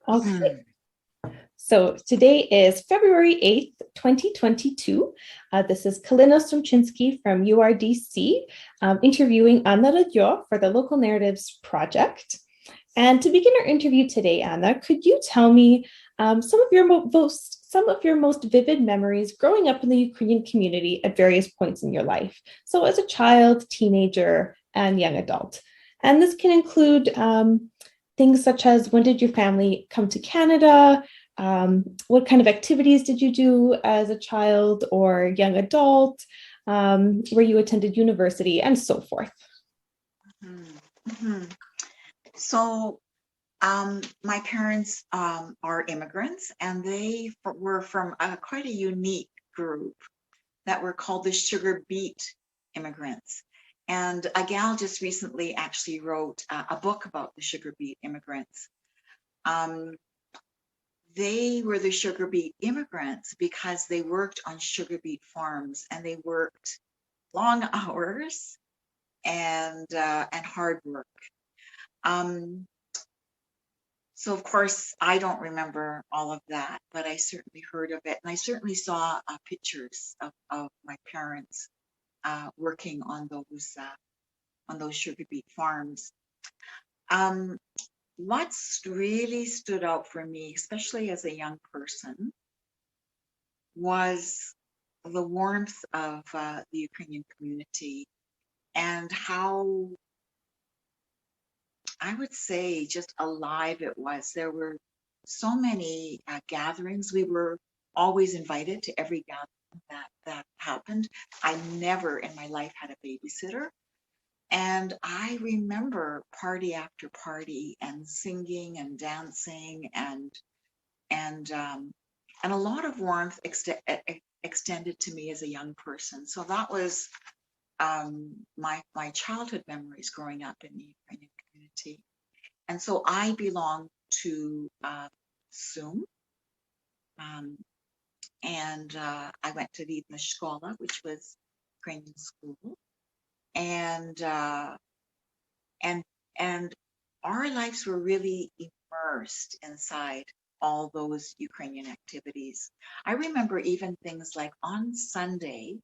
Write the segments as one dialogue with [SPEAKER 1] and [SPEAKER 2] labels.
[SPEAKER 1] Okay. So today is February 8th, 2022. This is Kalyna Somchynsky from URDC interviewing Anna Radyo for the Local Narratives Project. And to begin our interview today, Anna, could you tell me some of your most vivid memories growing up in the Ukrainian community at various points in your life? So as a child, teenager, and young adult. And this can include things such as, when did your family come to Canada? What kind of activities did you do as a child or young adult? Where you attended university, and so forth.
[SPEAKER 2] So my parents are immigrants, and they were from quite a unique group that were called the sugar beet immigrants. And a gal just recently actually wrote a book about the sugar beet immigrants. They were the sugar beet immigrants because they worked on sugar beet farms, and they worked long hours and hard work. So of course, I don't remember all of that, but I certainly heard of it, and I certainly saw pictures of my parents working on those sugar beet farms. What's really stood out for me, especially as a young person, was the warmth of the Ukrainian community, and how, I would say, just alive it was. There were so many gatherings. We were always invited to every gathering that happened. I never in my life had a babysitter. And I remember party after party, and singing and dancing, and a lot of warmth extended to me as a young person. So that was my childhood memories growing up in the Ukrainian community. And so I belong to SUM, and I went to Vidna Shkola, which was Ukrainian school, and our lives were really immersed inside all those Ukrainian activities. I remember even things like on Sunday,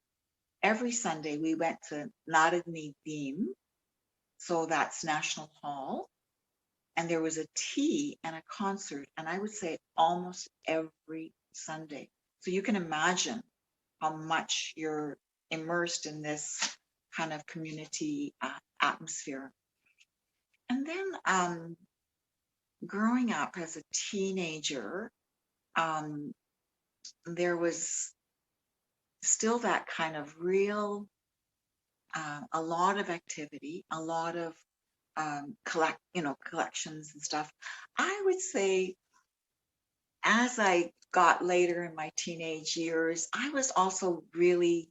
[SPEAKER 2] every Sunday we went to Narodny Dym, so that's National Hall, and there was a tea and a concert, and I would say almost every Sunday. So you can imagine how much you're immersed in this kind of community atmosphere. And then growing up as a teenager, there was still that kind of real, a lot of activity, a lot of collections and stuff. I would say as I got later in my teenage years, I was also really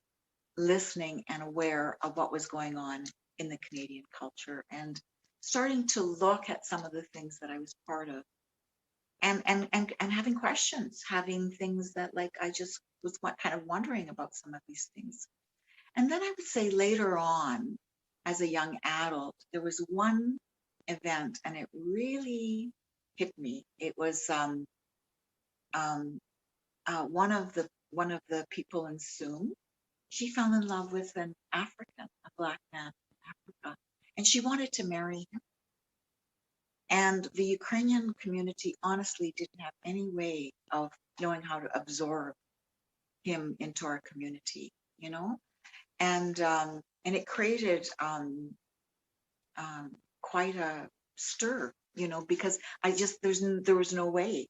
[SPEAKER 2] listening and aware of what was going on in the Canadian culture, and starting to look at some of the things that I was part of, and having questions, having things that, like, I just was kind of wondering about some of these things. And then I would say later on, as a young adult, there was one event, and it really hit me. It was one of the people in SUM. She fell in love with an African, a Black man in Africa, and she wanted to marry him. And the Ukrainian community honestly didn't have any way of knowing how to absorb him into our community, and it created quite a stir, because there was no way.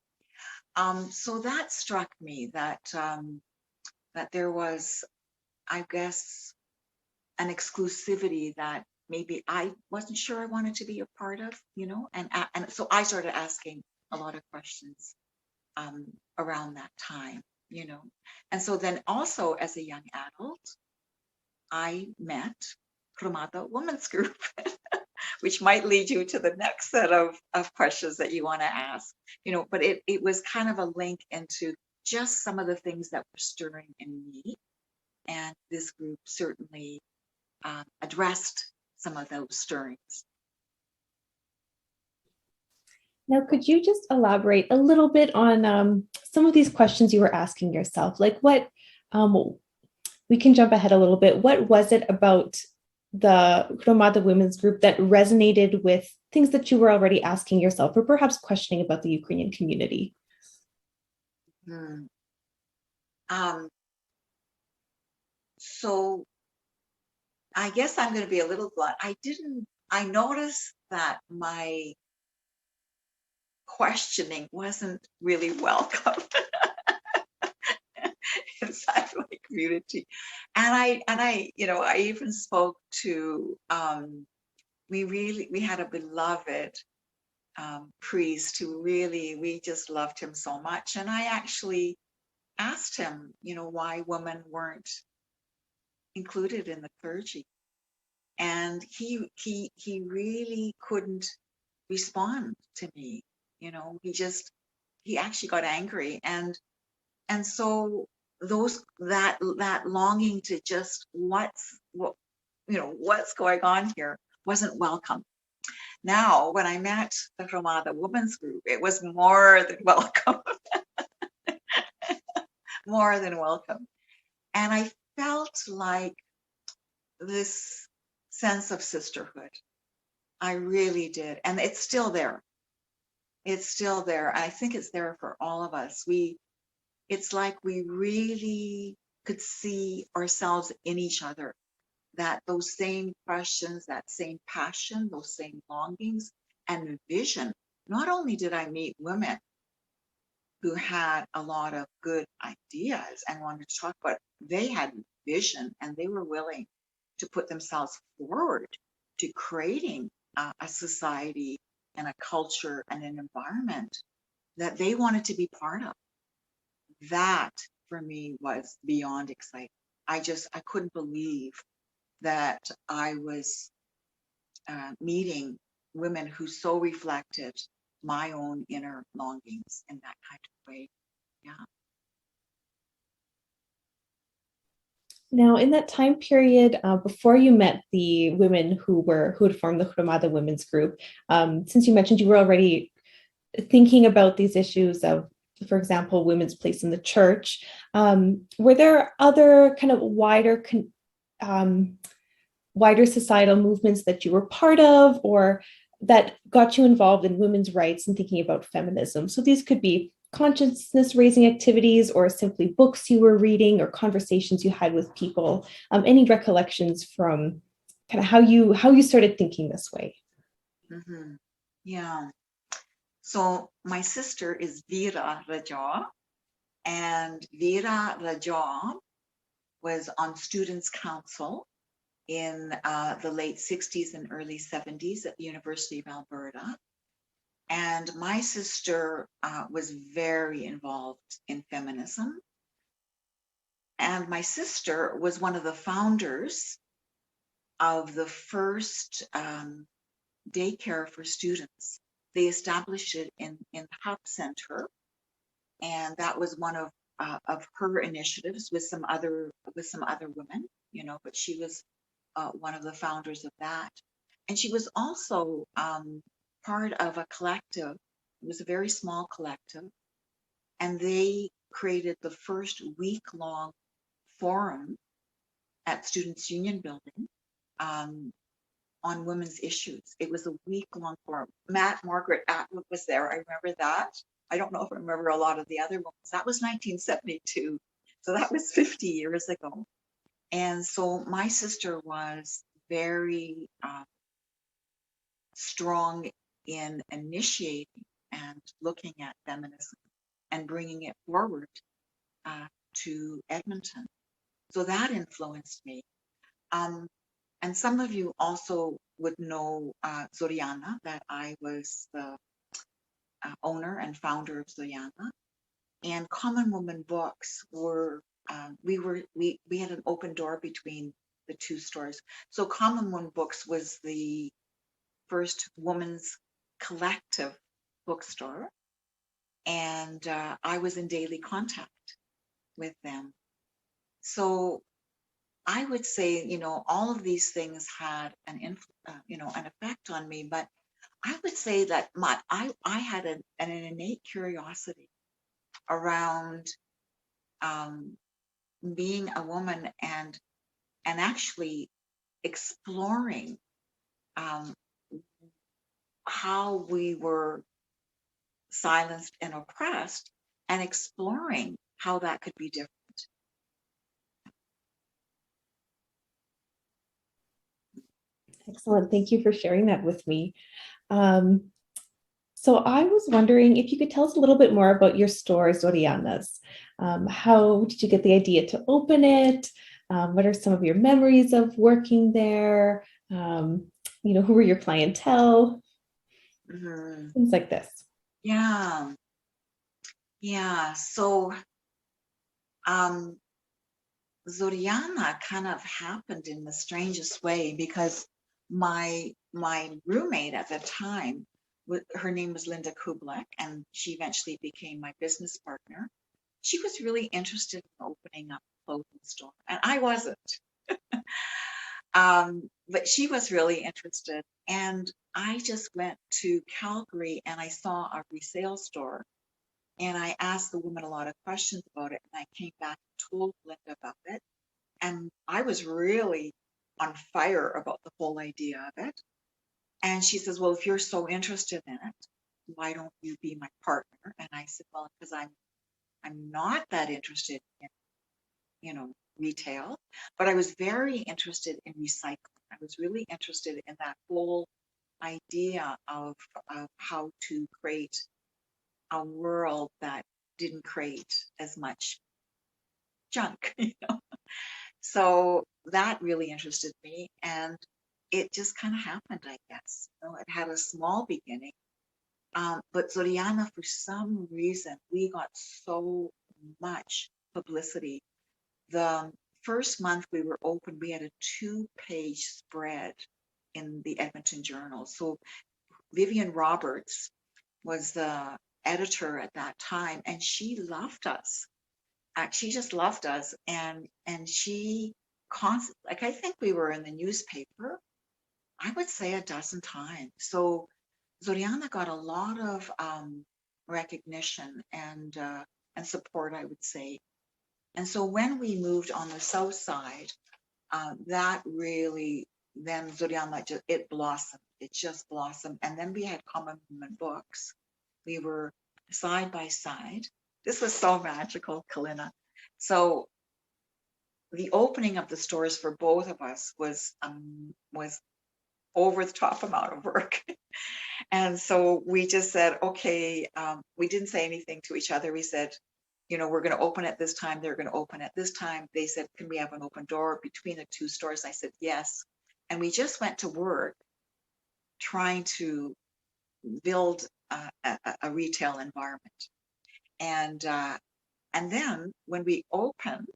[SPEAKER 2] So that struck me, that there was, I guess, an exclusivity that maybe I wasn't sure I wanted to be a part of, and so I started asking a lot of questions around that time, and so then also as a young adult, I met Hromada Women's Group, which might lead you to the next set of questions that you want to ask, but it was kind of a link into just some of the things that were stirring in me. And this group certainly addressed some of those stirrings.
[SPEAKER 1] Now, could you just elaborate a little bit on some of these questions you were asking yourself? Like what, we can jump ahead a little bit. What was it about the Hromada women's group that resonated with things that you were already asking yourself or perhaps questioning about the Ukrainian community?
[SPEAKER 2] Hmm. So I guess I'm going to be a little blunt. I noticed that my questioning wasn't really welcome inside my community. I even spoke to, we had a beloved priest who really, we just loved him so much. And I actually asked him, why women weren't included in the clergy. And he really couldn't respond to me. He actually got angry. And so that longing to just what's going on here wasn't welcome. Now, when I met the Hromada Women's Group, it was more than welcome, more than welcome. And I felt like this sense of sisterhood. I really did. And it's still there. It's still there. I think it's there for all of us. It's like we really could see ourselves in each other, that those same questions, that same passion, those same longings and vision. Not only did I meet women who had a lot of good ideas and wanted to talk about it, they had vision and they were willing to put themselves forward to creating a society and a culture and an environment that they wanted to be part of. That for me was beyond exciting. I couldn't believe that I was meeting women who so reflected my own inner longings in that kind of way. Yeah.
[SPEAKER 1] Now, in that time period before you met the women who had formed the Hromada women's group, since you mentioned you were already thinking about these issues of, for example, women's place in the church, were there other kind of wider societal movements that you were part of or that got you involved in women's rights and thinking about feminism? So these could be consciousness raising activities or simply books you were reading or conversations you had with people. Any recollections from kind of how you started thinking this way?
[SPEAKER 2] Mm-hmm. Yeah. So my sister is Hromada Radyo, and Hromada Radyo was on Students' Council in the late 60s and early 70s at the University of Alberta. And my sister was very involved in feminism. And my sister was one of the founders of the first daycare for students. They established it in Hub Center, and that was one of her initiatives with some other women, But she was one of the founders of that, and she was also part of a collective. It was a very small collective, and they created the first week-long forum at Students' Union Building on women's issues. It was a week-long forum. Margaret Atwood was there. I remember that. I don't know if I remember a lot of the other ones. That was 1972. So that was 50 years ago. And so my sister was very strong in initiating and looking at feminism and bringing it forward to Edmonton. So that influenced me. And some of you also would know Zoriana, that I was the owner and founder of Zoriana. And Common Woman Books were, we had an open door between the two stores. So Common Woman Books was the first women's collective bookstore. And I was in daily contact with them. So I would say, all of these things had an effect on me, but I would say that I had an innate curiosity around being a woman and actually exploring um, how we were silenced and oppressed, and exploring how that could be different.
[SPEAKER 1] Excellent. Thank you for sharing that with me. Um, so I was wondering if you could tell us a little bit more about your store, Zorianas. How did you get the idea to open it? What are some of your memories of working there? Who were your clientele?
[SPEAKER 2] Mhm.
[SPEAKER 1] Things like this.
[SPEAKER 2] Yeah, yeah. So um, Zoriana kind of happened in the strangest way because my roommate at the time, her name was Linda Kublek, and she eventually became my business partner. She was really interested in opening up a clothing store, and I wasn't. But she was really interested, and I just went to Calgary and I saw a resale store, and I asked the woman a lot of questions about it, and I came back and told Linda about it, and I was really on fire about the whole idea of it. And she says, "Well, if you're so interested in it, why don't you be my partner?" And I said, "Well, because I'm not that interested in, retail, but I was very interested in recycling. I was really interested in that whole idea of how to create a world that didn't create as much junk." So that really interested me, and it just kind of happened, I guess. It had a small beginning, but Zoriana, for some reason, we got so much publicity. The first month we were open, we had a 2-page spread in the Edmonton Journal. So Vivian Roberts was the editor at that time, and she loved us. She just loved us, and she constantly, like, I think we were in the newspaper, I would say a dozen times. So Zoriana got a lot of recognition and support, I would say. And so when we moved on the south side, that really, then Zoriana, it blossomed. It just blossomed. And then we had Common Women Books. We were side by side. This was so magical, Kalyna. So the opening of the stores for both of us was over the top amount of work. And so we just said, okay, we didn't say anything to each other. We said, we're going to open at this time. They're going to open at this time. They said, can we have an open door between the two stores? I said, yes. And we just went to work trying to build a retail environment. And then when we opened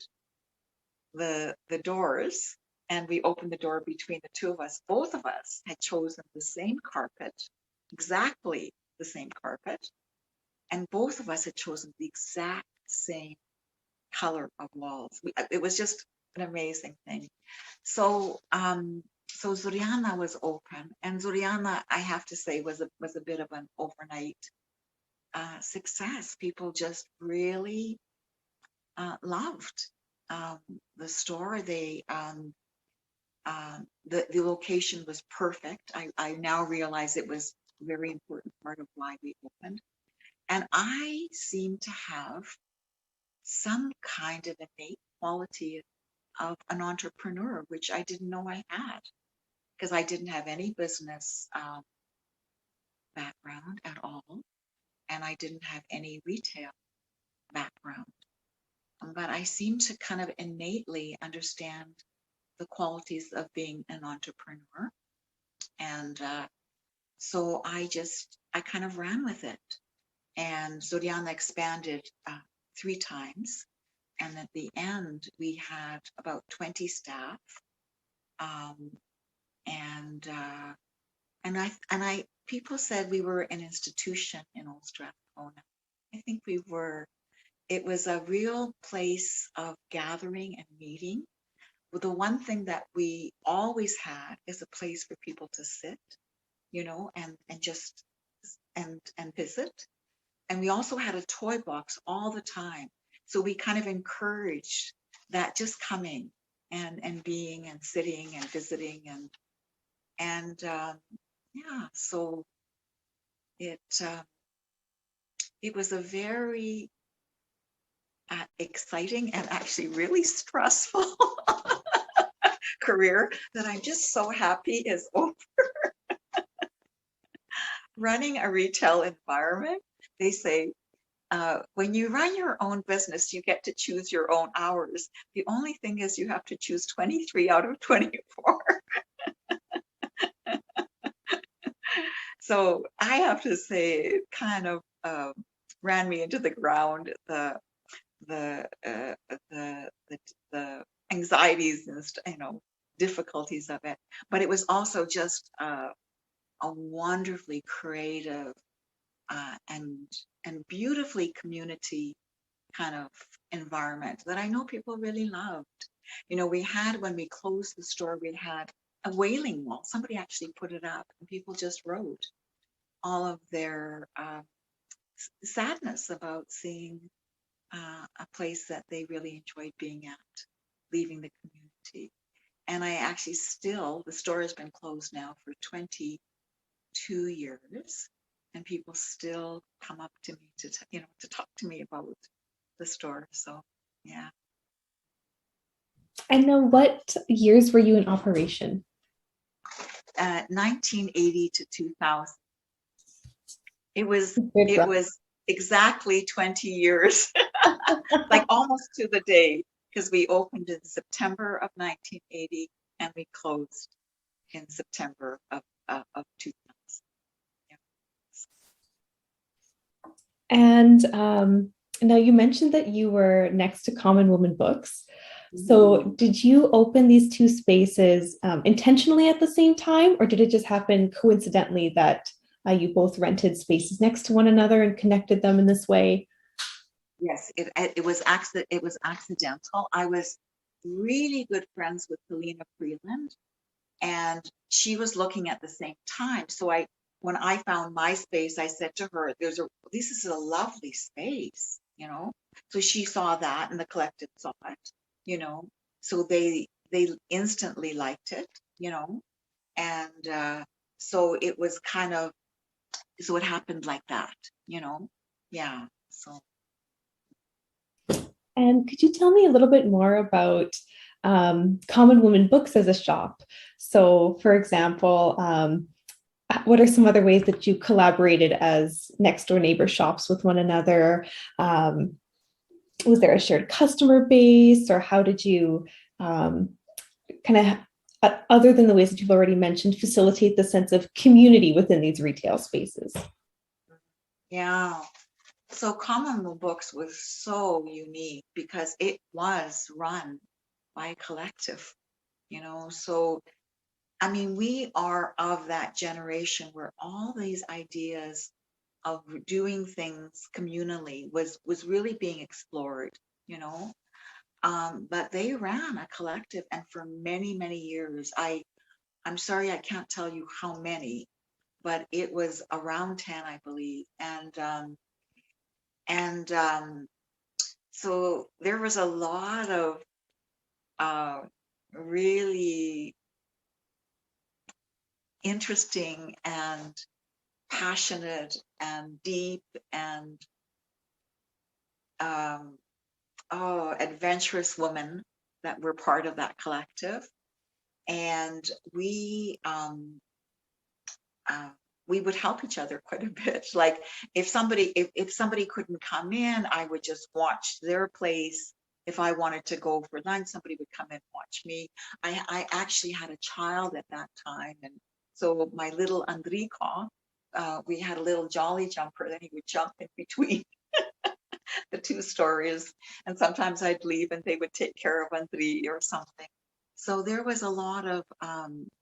[SPEAKER 2] the doors, and we opened the door between the two of us, both of us had chosen the same carpet, exactly the same carpet, and both of us had chosen the exact same color of walls. It was just an amazing thing. So so Zoriana was open, and Zoriana, I have to say, was a bit of an overnight success. People just really loved the store. The location was perfect. I now realize it was a very important part of why we opened. And I seem to have some kind of innate quality of an entrepreneur, which I didn't know I had, because I didn't have any business background at all, and I didn't have any retail background. But I seem to kind of innately understand the qualities of being an entrepreneur. And so I kind of ran with it. And Zoriana expanded 3 times. And at the end, we had about 20 staff. Um, and people said we were an institution in Old Strathcona. I think we were. It was a real place of gathering and meeting. Well, the one thing that we always had is a place for people to sit and just and visit. And we also had a toy box all the time. So we kind of encouraged that, just coming and being and sitting and visiting and yeah. So it was a very exciting and actually really stressful career that I'm just so happy is over. Running a retail environment, they say, when you run your own business, you get to choose your own hours. The only thing is you have to choose 23 out of 24. So I have to say, it kind of ran me into the ground, the anxieties and difficulties of it. But it was also just a wonderfully creative and beautifully community kind of environment that I know people really loved. We had, when we closed the store, we had a wailing wall. Somebody actually put it up, and people just wrote all of their sadness about seeing a place that they really enjoyed being at, leaving the community. And I actually the store has been closed now for 22 years, and people still come up to me to talk to me about the store. So yeah.
[SPEAKER 1] And now, what years were you in operation?
[SPEAKER 2] 1980 to 2000. It was exactly 20 years, like almost to the day, because we opened in September of 1980 and we closed in September of 2000. Yeah.
[SPEAKER 1] And now you mentioned that you were next to Common Woman Books. So did you open these two spaces intentionally at the same time, or did it just happen coincidentally that you both rented spaces next to one another and connected them in this way?
[SPEAKER 2] Yes, it was accidental. I was really good friends with Kalyna Freeland, and she was looking at the same time. So when I found my space, I said to her, this is a lovely space, So she saw that, and the collective saw it, So they instantly liked it, and so it was so it happened like that, Yeah. So.
[SPEAKER 1] And could you tell me a little bit more about Common Woman Books as a shop? So, for example, what are some other ways that you collaborated as next door neighbor shops with one another? Was there a shared customer base, or how did you other than the ways that you've already mentioned, facilitate the sense of community within these retail spaces?
[SPEAKER 2] Yeah. So Common Woman Books was so unique because it was run by a collective, So, I mean, we are of that generation where all these ideas of doing things communally was really being explored, But they ran a collective, and for many, many years, I'm sorry, I can't tell you how many, but it was around 10, I believe. And so there was a lot of really interesting and passionate and deep and adventurous women that were part of that collective. And we would help each other quite a bit. Like if somebody couldn't come in, I would just watch their place. If I wanted to go for lunch, somebody would come and watch me. I actually had a child at that time, and so my little Andrika, we had a little jolly jumper, then he would jump in between the two stories, and sometimes I'd leave and they would take care of Andri or something. So there was a lot of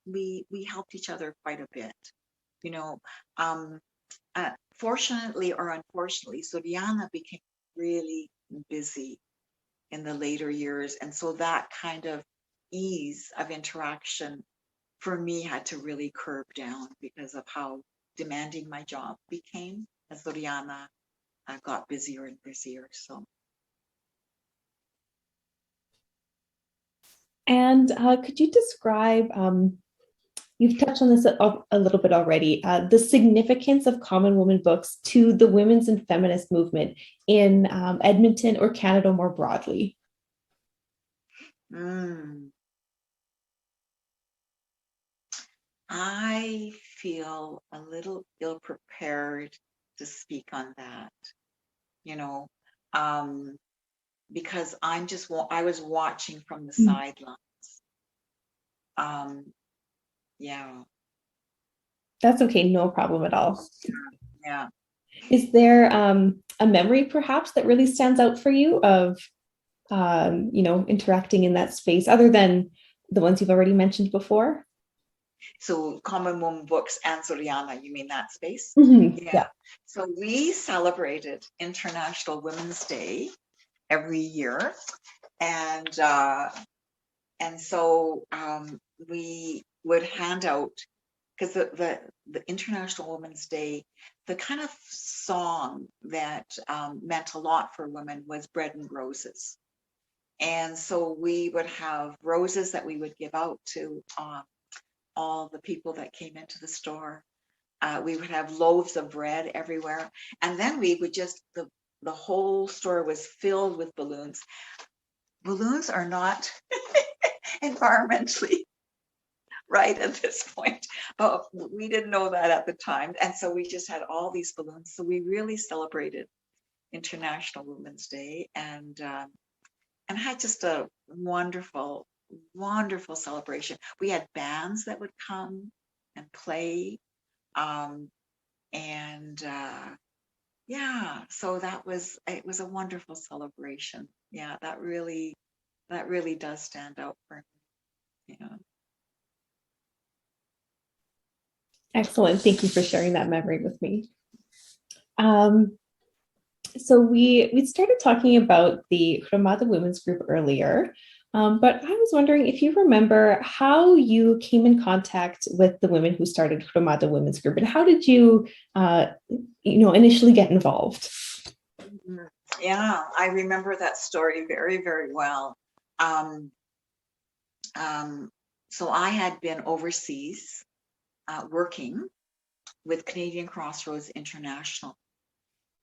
[SPEAKER 2] we helped each other quite a bit. Fortunately or unfortunately, Zoriana became really busy in the later years. And so that kind of ease of interaction for me, had to really curb down because of how demanding my job became as Zoriana. I got busier and busier. So,
[SPEAKER 1] And could you describe, you've touched on this a little bit already, the significance of common woman books to the women's and feminist movement in Edmonton or Canada more broadly?
[SPEAKER 2] I feel a little ill prepared to speak on that, you know, because I was watching from the sidelines. Yeah.
[SPEAKER 1] That's okay, no problem at all.
[SPEAKER 2] Yeah.
[SPEAKER 1] Is there a memory perhaps that really stands out for you of, interacting in that space other than the ones you've already mentioned before?
[SPEAKER 2] So Common Woman Books and Zoriana, you mean that space?
[SPEAKER 1] Mm-hmm. Yeah.
[SPEAKER 2] So we celebrated International Women's Day every year. And so we would hand out, because the International Women's Day, the kind of song that meant a lot for women was Bread and Roses. And so we would have roses that we would give out to all the people that came into the store. We would have loaves of bread everywhere. And then we would the whole store was filled with balloons. Balloons are not environmentally right at this point, but we didn't know that at the time. And so we just had all these balloons. So we really celebrated International Women's Day and had just a wonderful, wonderful celebration. We had bands that would come and play. So it was a wonderful celebration. Yeah, that really does stand out for me. Yeah.
[SPEAKER 1] Excellent. Thank you for sharing that memory with me. So we started talking about the Hromada Women's Group earlier, but I was wondering if you remember how you came in contact with the women who started Hromada Women's Group, and how did you, initially get involved?
[SPEAKER 2] Yeah, I remember that story very, very well. So I had been overseas working with Canadian Crossroads International.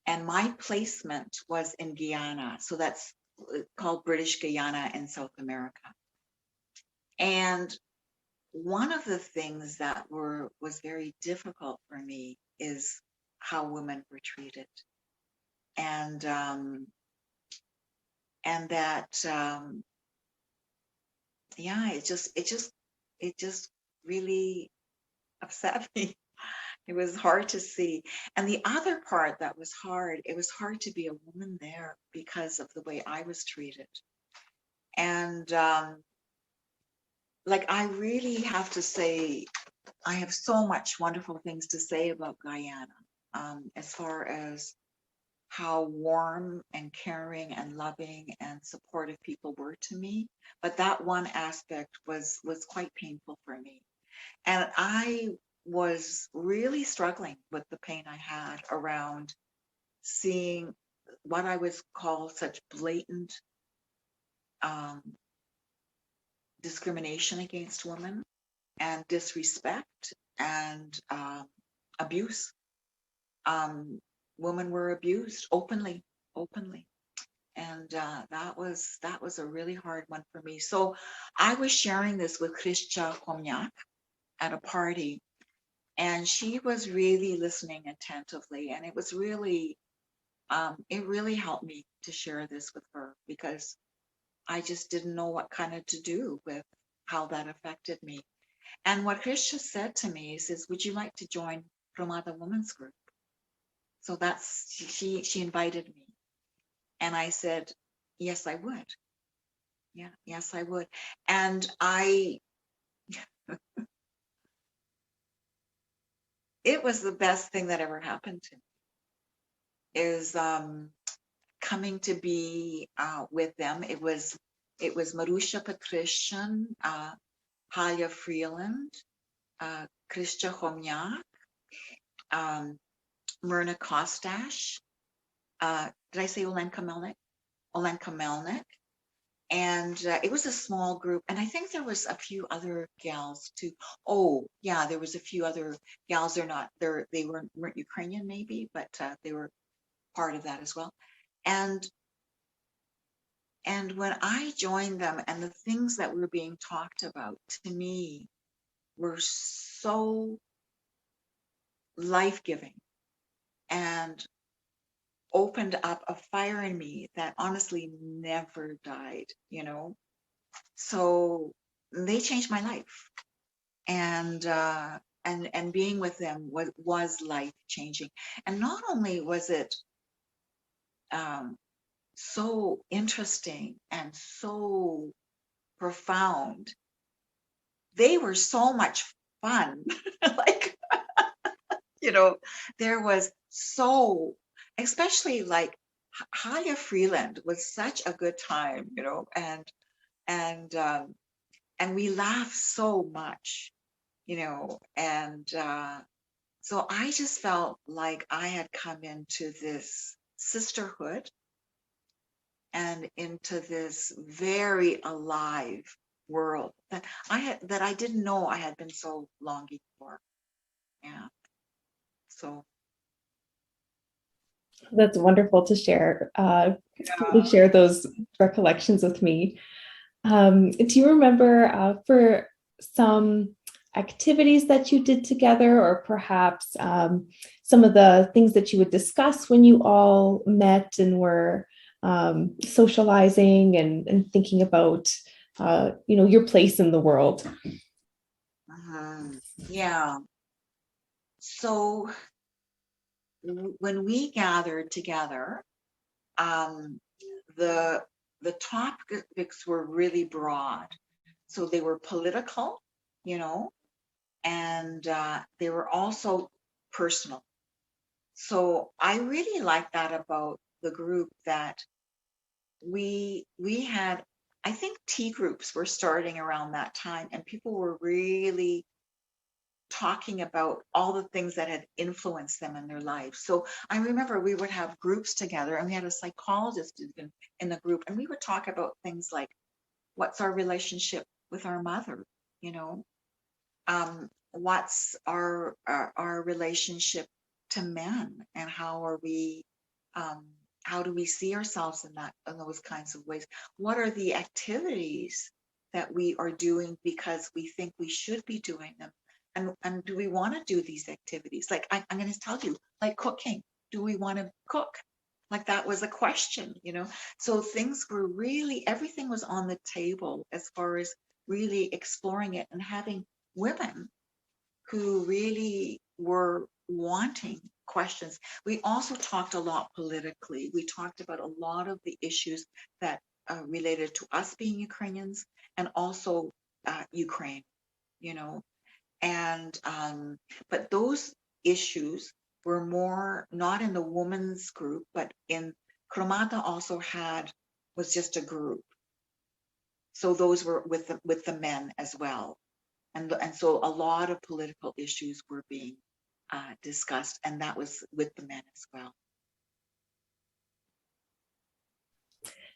[SPEAKER 2] And my placement was in Guyana. So that's called British Guyana in South America. And one of the things that was very difficult for me is how women were treated. And that it just really upset me. It was hard to see. And the other part that was hard, it was hard to be a woman there because of the way I was treated. And I really have to say, I have so much wonderful things to say about Guyana, as far as how warm and caring and loving and supportive people were to me. But that one aspect was quite painful for me. And I was really struggling with the pain I had around seeing what I was called such blatant discrimination against women and disrespect and abuse. Women were abused openly, and that was a really hard one for me. So I was sharing this with Christia Komniak at a party, and she was really listening attentively, and it was really it really helped me to share this with her, because I just didn't know what kind of to do with how that affected me. And what Christia said to me is, would you like to join Hromada Women's Group? So she invited me, and I said, yes, I would. Yeah, yes, I would. And it was the best thing that ever happened to me, is coming to be with them. It was Marusha Patrician, Halya Freeland, Krista Homyak, Myrna Kostash, did I say Olenka Melnick? Olenka Melnick. And it was a small group. And I think there was a few other gals too. Oh, yeah, there was a few other gals. They weren't Ukrainian maybe, but they were part of that as well. And when I joined them, and the things that were being talked about to me were so life-giving and opened up a fire in me that honestly never died, So they changed my life, and being with them was life changing. And not only was it so interesting and so profound, they were so much fun. Like, there was so, especially like Haya Freeland was such a good time, and we laughed so much, and so I just felt like I had come into this sisterhood and into this very alive world that I didn't know I had been so longing for. Yeah. So
[SPEAKER 1] That's wonderful to share. To share those recollections with me. Do you remember for some activities that you did together, or perhaps some of the things that you would discuss when you all met and were socializing and thinking about, your place in the world?
[SPEAKER 2] Yeah. So when we gathered together, the topics were really broad. So they were political, and they were also personal. So I really like that about the group, that we had, I think tea groups were starting around that time, and people were really talking about all the things that had influenced them in their lives. So I remember we would have groups together, and we had a psychologist in the group, and we would talk about things like, what's our relationship with our mother, what's our relationship to men, and how do we see ourselves in those kinds of ways? What are the activities that we are doing because we think we should be doing them? And do we want to do these activities? Like I'm going to tell you, like cooking. Do we want to cook? Like that was a question, So things were really, everything was on the table as far as really exploring it, and having women who really were wanting questions. We also talked a lot politically. We talked about a lot of the issues that related to us being Ukrainians, and also Ukraine, and but those issues were more not in the women's group, but in Hromada also was just a group. So those were with the men as well. And so a lot of political issues were being discussed, and that was with the men as well.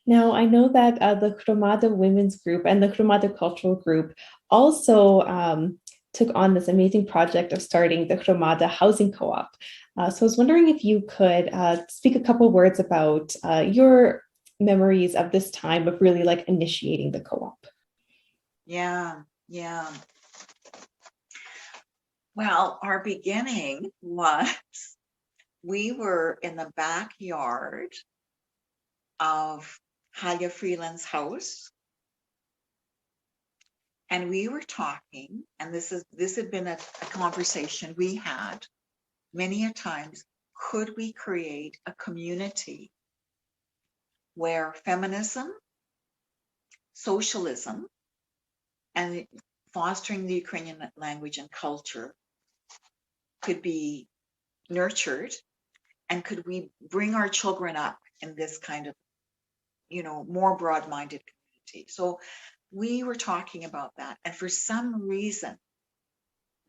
[SPEAKER 1] Now, I know that the Hromada Women's Group and the Hromada Cultural Group also took on this amazing project of starting the Hromada Housing Co-op. So I was wondering if you could speak a couple words about your memories of this time of really like initiating the co-op.
[SPEAKER 2] Yeah. Well, our beginning was, we were in the backyard of Haya Freeland's house, and we were talking, and this had been a conversation we had many a times. Could we create a community where feminism, socialism, and fostering the Ukrainian language and culture could be nurtured, and could we bring our children up in this kind of, more broad-minded community? So we were talking about that, and for some reason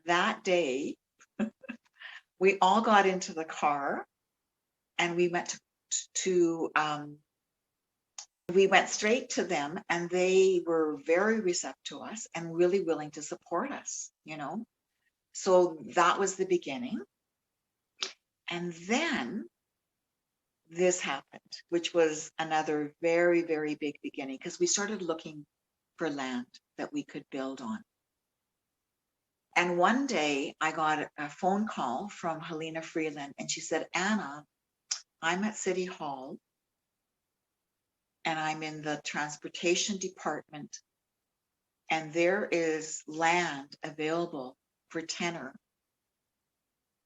[SPEAKER 2] that day, we all got into the car and we went to we went straight to them, and they were very receptive to us and really willing to support us, you know. So that was the beginning. And then this happened, which was another very, very big beginning, because we started looking for land that we could build on. And one day I got a phone call from Helena Freeland, and she said, Anna, I'm at City Hall and I'm in the transportation department, and there is land available for tenure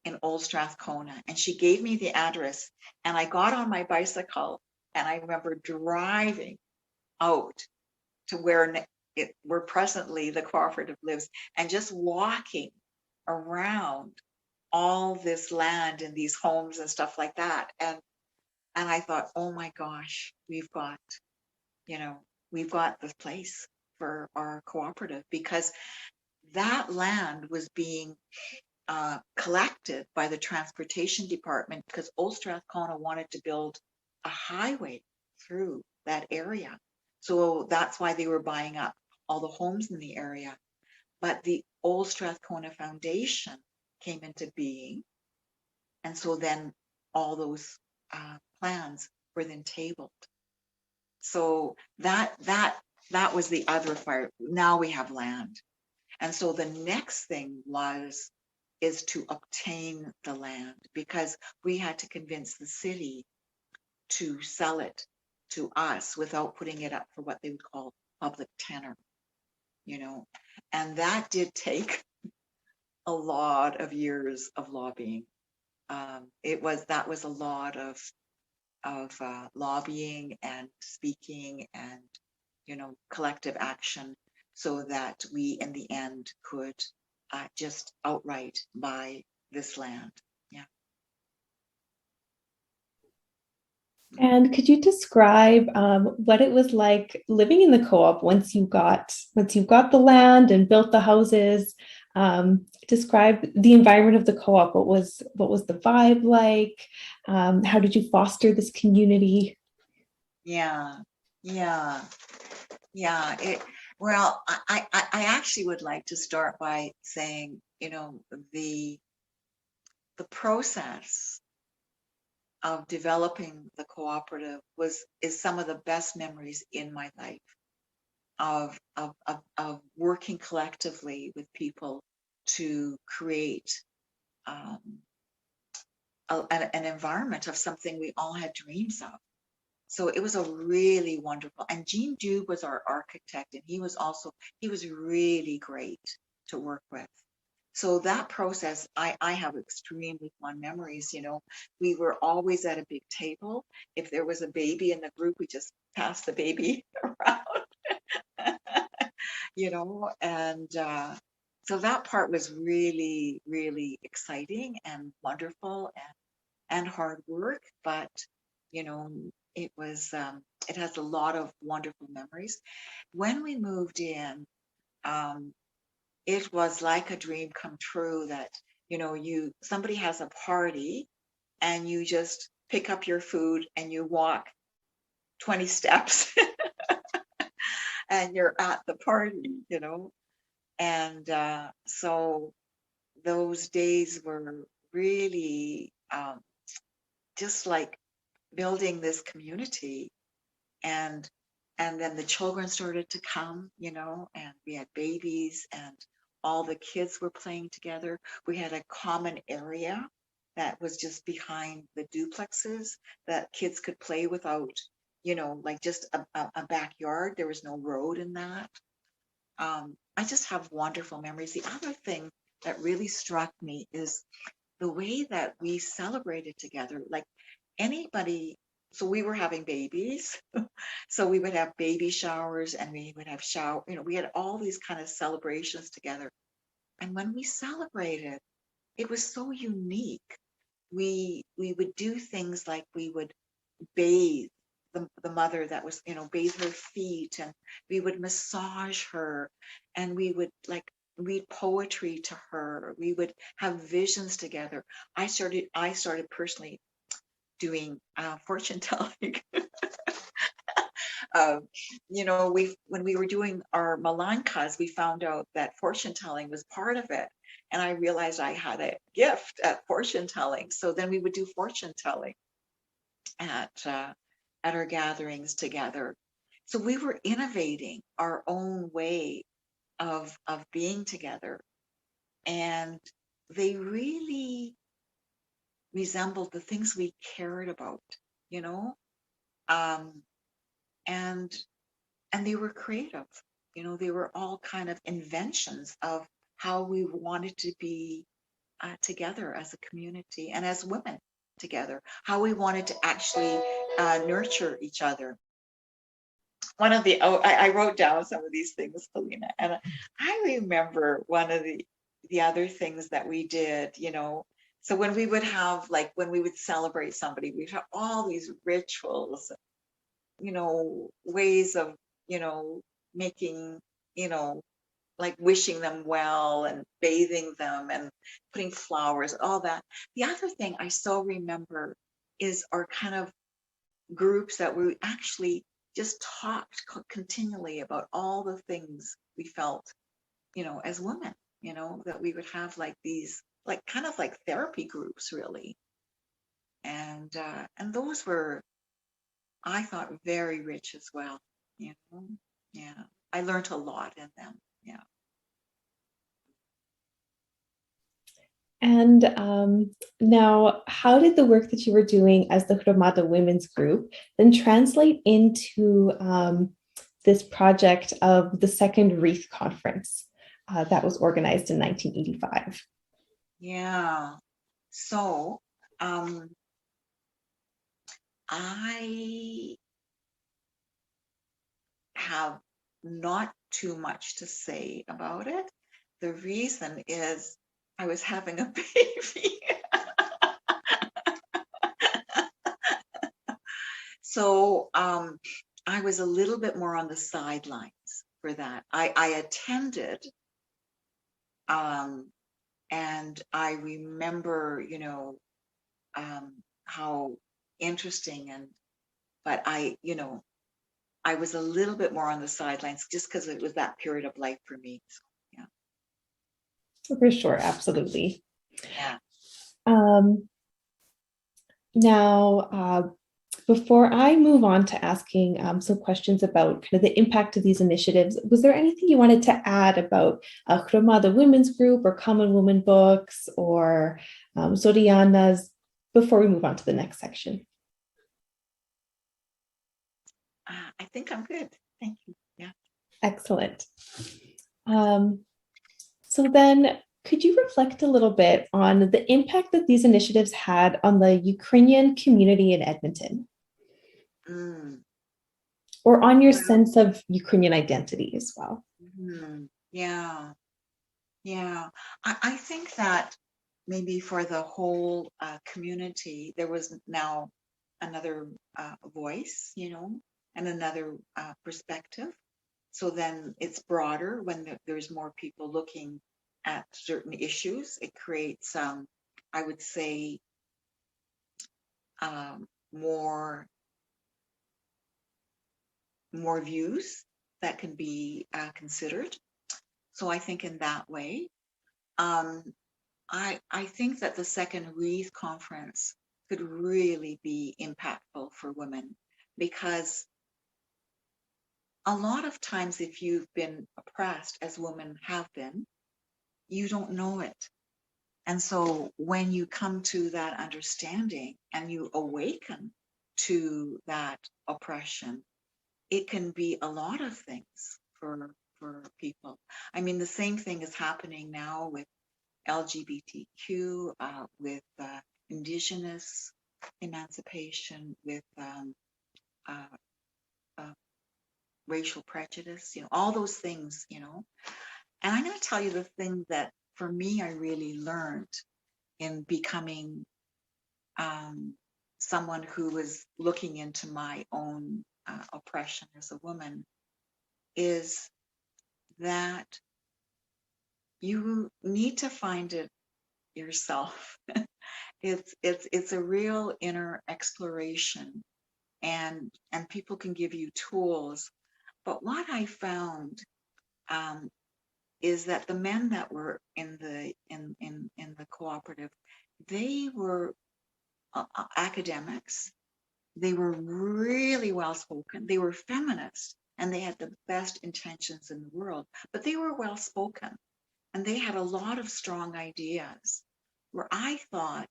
[SPEAKER 2] in Old Strathcona. And she gave me the address, and I got on my bicycle, and I remember driving out to where presently the cooperative lives, and just walking around all this land and these homes and stuff like that. And I thought, oh my gosh, we've got this place for our cooperative, because that land was being collected by the transportation department, because Old Strathcona wanted to build a highway through that area. So that's why they were buying up all the homes in the area. But the Old Strathcona Foundation came into being. And so then all those plans were then tabled. So that was the other fire. Now we have land. And so the next thing is to obtain the land, because we had to convince the city to sell it to us without putting it up for what they would call public tenure, you know. And that did take a lot of years of lobbying. That was a lot of lobbying and speaking and, you know, collective action, so that we in the end could just outright buy this land. Yeah.
[SPEAKER 1] And could you describe what it was like living in the co-op once you got the land and built the houses? Describe the environment of the co-op. What was the vibe like? How did you foster this community?
[SPEAKER 2] Yeah, yeah, yeah. Well, I actually would like to start by saying, you know, the process of developing the cooperative is some of the best memories in my life, of working collectively with people to create an environment of something we all had dreams of. So it was a really wonderful, and Jean Dube was our architect, and he was really great to work with. So that process, I have extremely fond memories. You know, we were always at a big table. If there was a baby in the group, we just passed the baby around, you know, and so that part was really, really exciting and wonderful and hard work. But, you know, it was, it has a lot of wonderful memories. When we moved in, it was like a dream come true, that, you know, somebody has a party and you just pick up your food and you walk 20 steps and you're at the party, you know. And so those days were really just like building this community. And then the children started to come, you know, and we had babies and all the kids were playing together. We had a common area that was just behind the duplexes that kids could play without, you know, like just a backyard. There was no road in that. I just have wonderful memories. The other thing that really struck me is the way that we celebrated together. Like anybody, so we were having babies, so we would have baby showers, and we would have you know, we had all these kind of celebrations together. And when we celebrated, it was so unique. We would do things like we would bathe the mother that was, you know, bathe her feet, and we would massage her, and we would like read poetry to her. We would have visions together. I started personally doing fortune telling. When we were doing our Malankas, we found out that fortune telling was part of it. And I realized I had a gift at fortune telling. So then we would do fortune telling at our gatherings together. So we were innovating our own way of being together. And they really resembled the things we cared about, you know? And they were creative. They were all kind of inventions of how we wanted to be together as a community and as women together, how we wanted to actually nurture each other. I wrote down some of these things, Kalyna, and I remember one of the other things that we did, so when we would have, like, when we would celebrate somebody, we'd have all these rituals, ways of, making, like wishing them well and bathing them and putting flowers, all that. The other thing I still remember is our kind of groups that we actually just talked continually about all the things we felt, as women, that we would have like these, like kind of like therapy groups, really. And those were, I thought, very rich as well, Yeah. I learned a lot in them. Yeah.
[SPEAKER 1] And now, how did the work that you were doing as the Hromada Women's Group then translate into this project of the second Wreath conference that was organized in 1985?
[SPEAKER 2] Yeah. So I have not too much to say about it. The reason is I was having a baby. So I was a little bit more on the sidelines for that. I attended, and I remember, how interesting, but I was a little bit more on the sidelines just because it was that period of life for me. So, yeah.
[SPEAKER 1] For sure, absolutely.
[SPEAKER 2] Yeah.
[SPEAKER 1] Now, before I move on to asking some questions about kind of the impact of these initiatives, was there anything you wanted to add about Hromada Women's Group or Common Woman Books or Zorianas before we move on to the next section?
[SPEAKER 2] I think I'm good. Thank you. Yeah.
[SPEAKER 1] Excellent. So then, could you reflect a little bit on the impact that these initiatives had on the Ukrainian community in Edmonton? Or on your sense of Ukrainian identity as well?
[SPEAKER 2] Yeah. Yeah. I think that maybe for the whole community, there was now another voice, and another perspective. So then it's broader when there's more people looking at certain issues. It creates, I would say, more views that can be considered. So I think in that way, I think that the second Wreath conference could really be impactful for women, because a lot of times if you've been oppressed, as women have been, you don't know it. And so when you come to that understanding and you awaken to that oppression, it can be a lot of things for people. I mean, the same thing is happening now with LGBTQ, with Indigenous emancipation, with racial prejudice, all those things, And I'm going to tell you the thing that for me, I really learned in becoming someone who was looking into my own oppression as a woman, is that you need to find it yourself. It's a real inner exploration, and people can give you tools. But what I found is that the men that were in the cooperative, they were academics. They were really well spoken. They were feminists, and they had the best intentions in the world. But they were well spoken, and they had a lot of strong ideas. Where I thought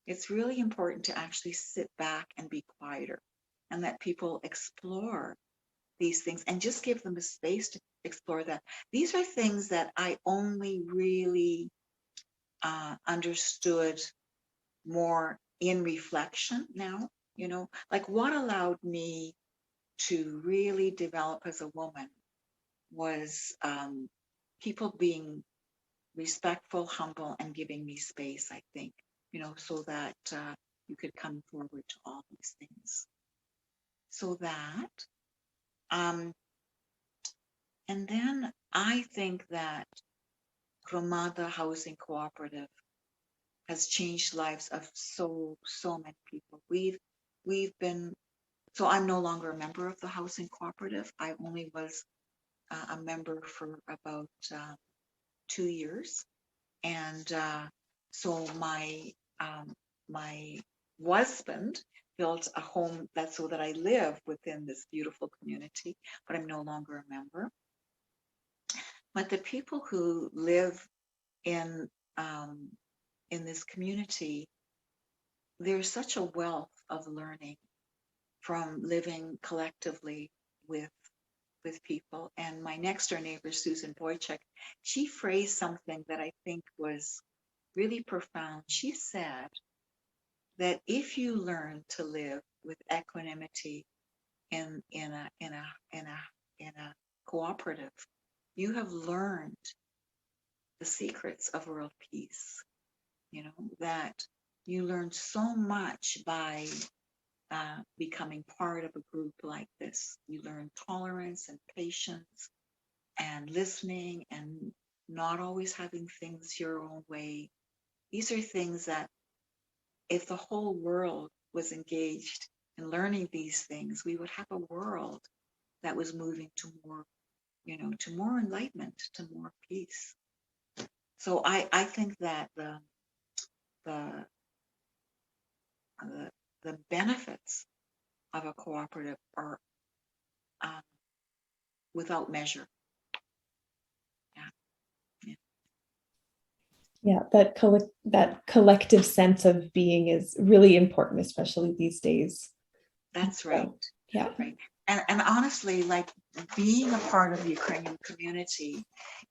[SPEAKER 2] it's really important to actually sit back and be quieter, and let people explore these things and just give them a space to explore that. These are things that I only really understood more in reflection now, like what allowed me to really develop as a woman was people being respectful, humble, and giving me space, I think, so that you could come forward to all these things. So that, and then I think that Hromada Housing Cooperative has changed lives of so many people. We've been, so I'm no longer a member of the housing cooperative. I only was a member for about 2 years, and so my husband built a home so that I live within this beautiful community, but I'm no longer a member. But the people who live in this community, there's such a wealth of learning from living collectively with people. And my next door neighbor, Susan Boychuk, she phrased something that I think was really profound. She said that if you learn to live with equanimity in a cooperative, you have learned the secrets of world peace. That you learn so much by becoming part of a group like this. You learn tolerance and patience and listening and not always having things your own way. These are things that if the whole world was engaged in learning these things, we would have a world that was moving to more, to more enlightenment, to more peace. So I think that the benefits of a cooperative are without measure.
[SPEAKER 1] Yeah, that collective sense of being is really important, especially these days.
[SPEAKER 2] That's right.
[SPEAKER 1] Yeah.
[SPEAKER 2] Right. And honestly, like being a part of the Ukrainian community,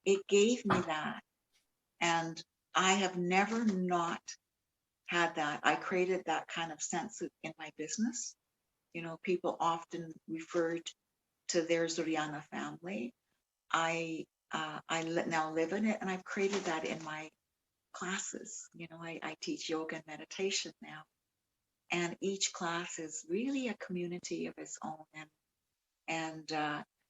[SPEAKER 2] it gave me that. And I have never not had that. I created that kind of sense in my business. People often referred to their Zoriana family. I now live in it, and I've created that in my classes. I teach yoga and meditation now, and each class is really a community of its own. And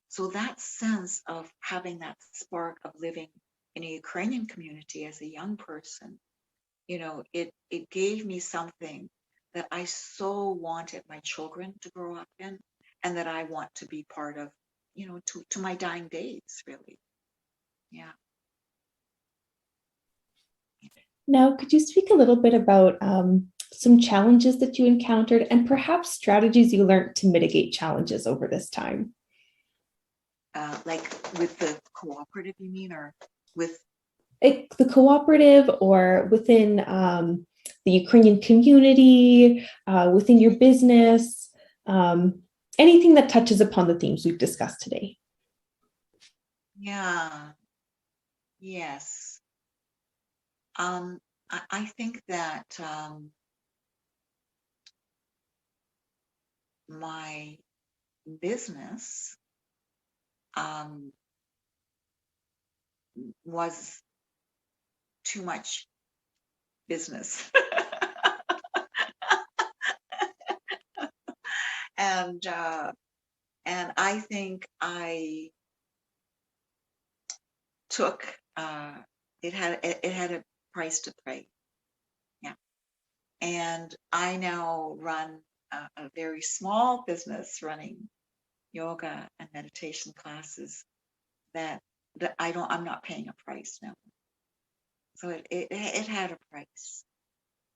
[SPEAKER 2] so that sense of having that spark of living in a Ukrainian community as a young person, it gave me something that I so wanted my children to grow up in, and that I want to be part of, to my dying days, really. Yeah.
[SPEAKER 1] Now, could you speak a little bit about some challenges that you encountered and perhaps strategies you learned to mitigate challenges over this time?
[SPEAKER 2] Like with the cooperative, you mean, or with
[SPEAKER 1] the cooperative, or within the Ukrainian community, within your business, anything that touches upon the themes we've discussed today?
[SPEAKER 2] Yeah. Yes. I think that my business was too much business. and I think I took it had a price to pay. Yeah. And I now run a very small business running yoga and meditation classes that I'm not paying a price now. So it had a price,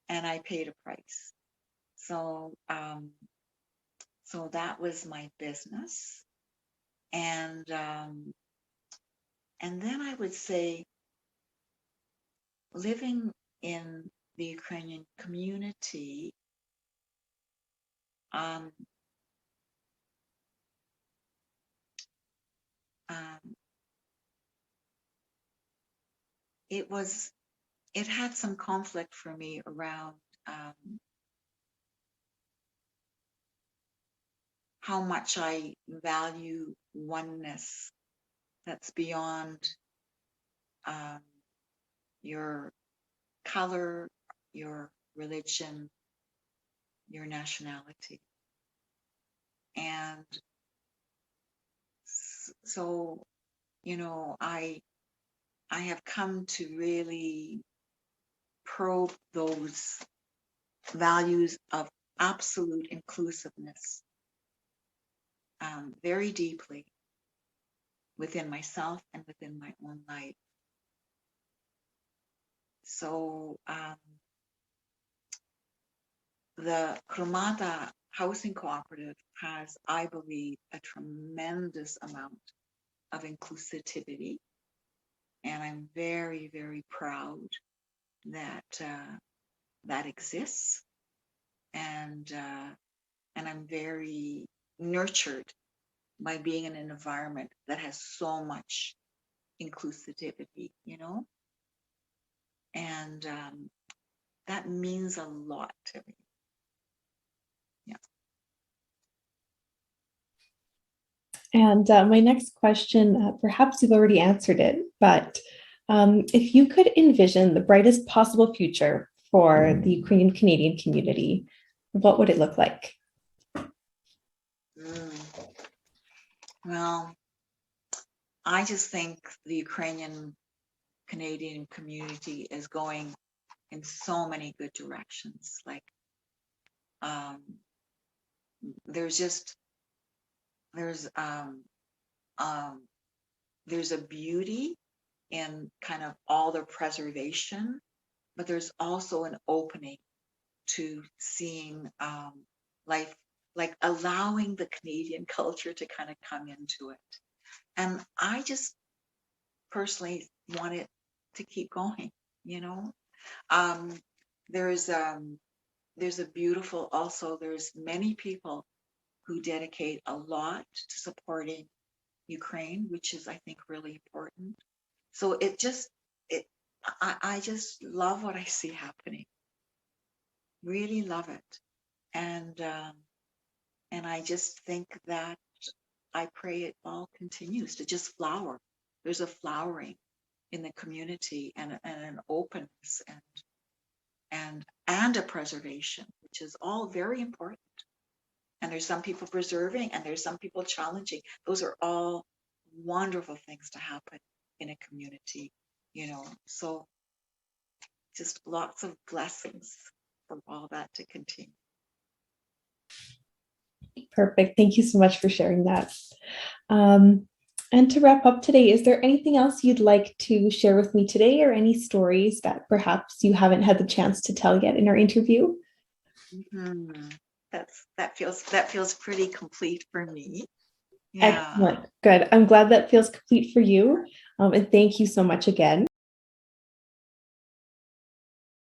[SPEAKER 2] and I paid a price. So so that was my business. And then I would say living in the Ukrainian community, um, um, it had some conflict for me around how much I value oneness that's beyond your color, your religion, your nationality. And so, I have come to really probe those values of absolute inclusiveness very deeply within myself and within my own life. So the Hromada Housing Cooperative has, I believe, a tremendous amount of inclusivity, and I'm very, very proud that that exists, and I'm very nurtured by being in an environment that has so much inclusivity, and that means a lot to me. Yeah.
[SPEAKER 1] And my next question, perhaps you've already answered it, but if you could envision the brightest possible future for the Ukrainian Canadian community, what would it look like?
[SPEAKER 2] Well, I just think the Ukrainian Canadian community is going in so many good directions. Like, there's a beauty in kind of all the preservation, but there's also an opening to seeing life, like allowing the Canadian culture to kind of come into it. And I just personally want it to keep going, There's a beautiful, also there's many people who dedicate a lot to supporting Ukraine, which is, I think, really important. So I just love what I see happening. Really love it. And I just think that I pray it all continues to just flower. There's a flowering in the community, and an openness, and a preservation, which is all very important. And there's some people preserving, and there's some people challenging. Those are all wonderful things to happen in a community, So just lots of blessings for all that to continue.
[SPEAKER 1] Perfect. Thank you so much for sharing that. And to wrap up today, is there anything else you'd like to share with me today, or any stories that perhaps you haven't had the chance to tell yet in our interview?
[SPEAKER 2] Mm-hmm. That feels pretty complete for me.
[SPEAKER 1] Yeah. Excellent. Good. I'm glad that feels complete for you. And thank you so much again.